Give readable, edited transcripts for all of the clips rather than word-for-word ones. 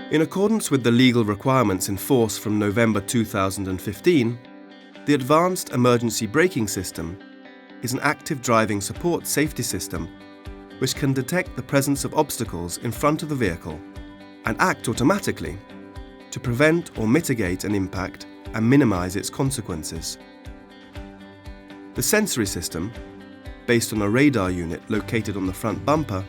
In accordance with the legal requirements in force from November 2015, the Advanced Emergency Braking System is an active driving support safety system which can detect the presence of obstacles in front of the vehicle and act automatically to prevent or mitigate an impact and minimize its consequences. The sensory system, based on a radar unit located on the front bumper,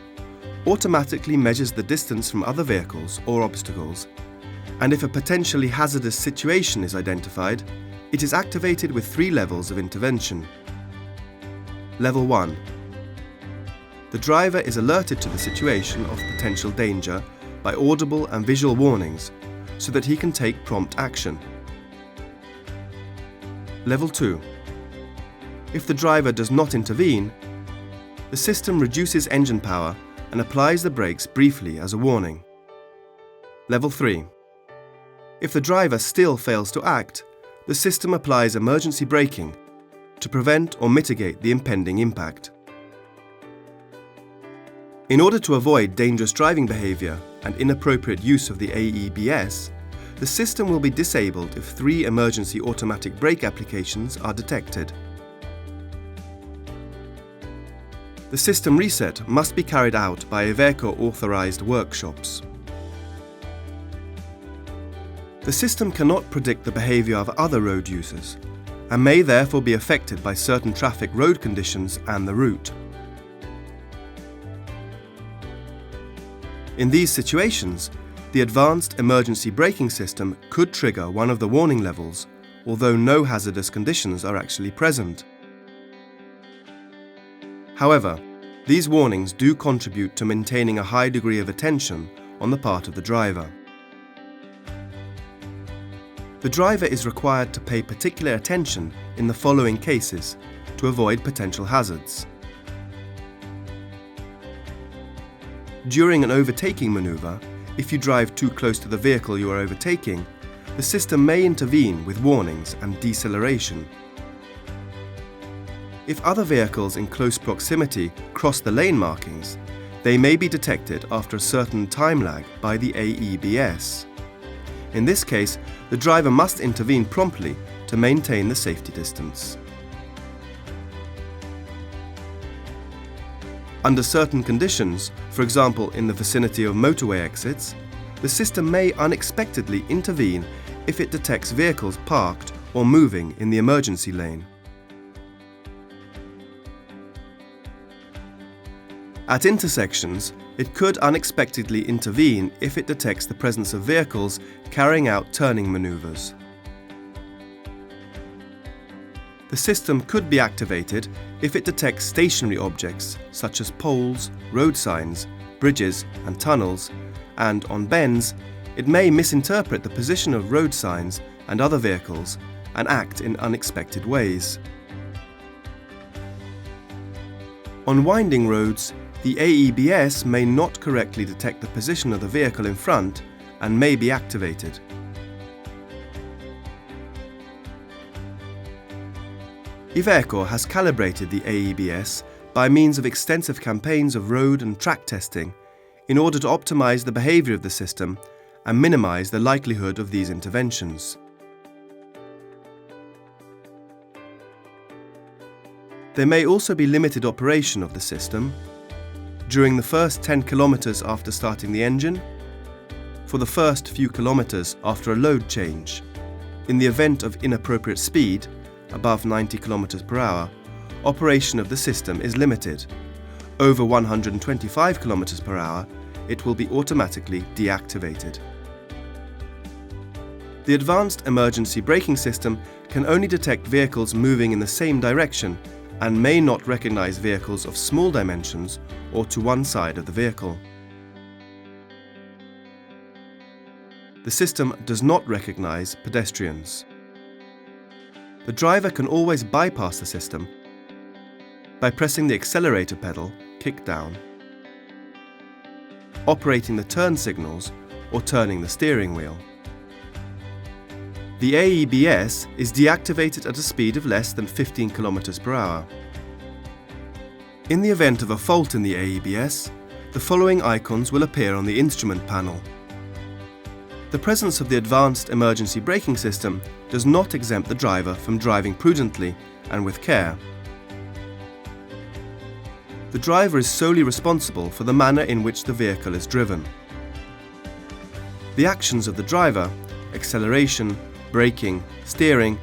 automatically measures the distance from other vehicles or obstacles, and if a potentially hazardous situation is identified, it is activated with 3 levels of intervention. Level 1. The driver is alerted to the situation of potential danger by audible and visual warnings so that he can take prompt action. Level 2. If the driver does not intervene, the system reduces engine power and applies the brakes briefly as a warning. Level 3. If the driver still fails to act, the system applies emergency braking to prevent or mitigate the impending impact. In order to avoid dangerous driving behavior and inappropriate use of the AEBS, the system will be disabled if 3 emergency automatic brake applications are detected. The system reset must be carried out by Iveco authorized workshops. The system cannot predict the behavior of other road users and may therefore be affected by certain traffic road conditions and the route. In these situations, the Advanced Emergency Braking System could trigger one of the warning levels, although no hazardous conditions are actually present. However, these warnings do contribute to maintaining a high degree of attention on the part of the driver. The driver is required to pay particular attention in the following cases to avoid potential hazards. During an overtaking maneuver, if you drive too close to the vehicle you are overtaking, the system may intervene with warnings and deceleration. If other vehicles in close proximity cross the lane markings, they may be detected after a certain time lag by the AEBS. In this case, the driver must intervene promptly to maintain the safety distance. Under certain conditions, for example in the vicinity of motorway exits, the system may unexpectedly intervene if it detects vehicles parked or moving in the emergency lane. At intersections, it could unexpectedly intervene if it detects the presence of vehicles carrying out turning maneuvers. The system could be activated if it detects stationary objects such as poles, road signs, bridges and tunnels, and on bends, it may misinterpret the position of road signs and other vehicles and act in unexpected ways. On winding roads, the AEBS may not correctly detect the position of the vehicle in front and may be activated. Iveco has calibrated the AEBS by means of extensive campaigns of road and track testing in order to optimize the behavior of the system and minimize the likelihood of these interventions. There may also be limited operation of the system during the first 10 kilometers after starting the engine, for the first few kilometers after a load change. In the event of inappropriate speed, above 90 kilometers per hour, operation of the system is limited. Over 125 kilometers per hour, it will be automatically deactivated. The Advanced Emergency Braking System can only detect vehicles moving in the same direction and may not recognize vehicles of small dimensions or to one side of the vehicle. The system does not recognize pedestrians. The driver can always bypass the system by pressing the accelerator pedal, kick down, operating the turn signals, or turning the steering wheel. The AEBS is deactivated at a speed of less than 15 km per hour. In the event of a fault in the AEBS, the following icons will appear on the instrument panel. The presence of the advanced emergency braking system does not exempt the driver from driving prudently and with care. The driver is solely responsible for the manner in which the vehicle is driven. The actions of the driver, acceleration, braking, steering,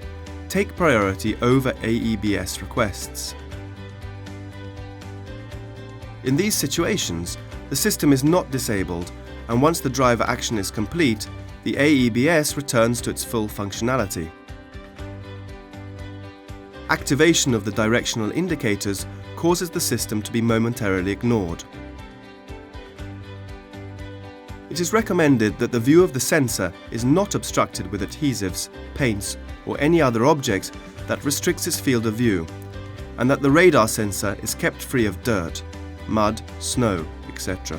take priority over AEBS requests. In these situations, the system is not disabled, and once the driver action is complete, the AEBS returns to its full functionality. Activation of the directional indicators causes the system to be momentarily ignored. It is recommended that the view of the sensor is not obstructed with adhesives, paints, or any other object that restricts its field of view, and that the radar sensor is kept free of dirt, mud, snow, etc.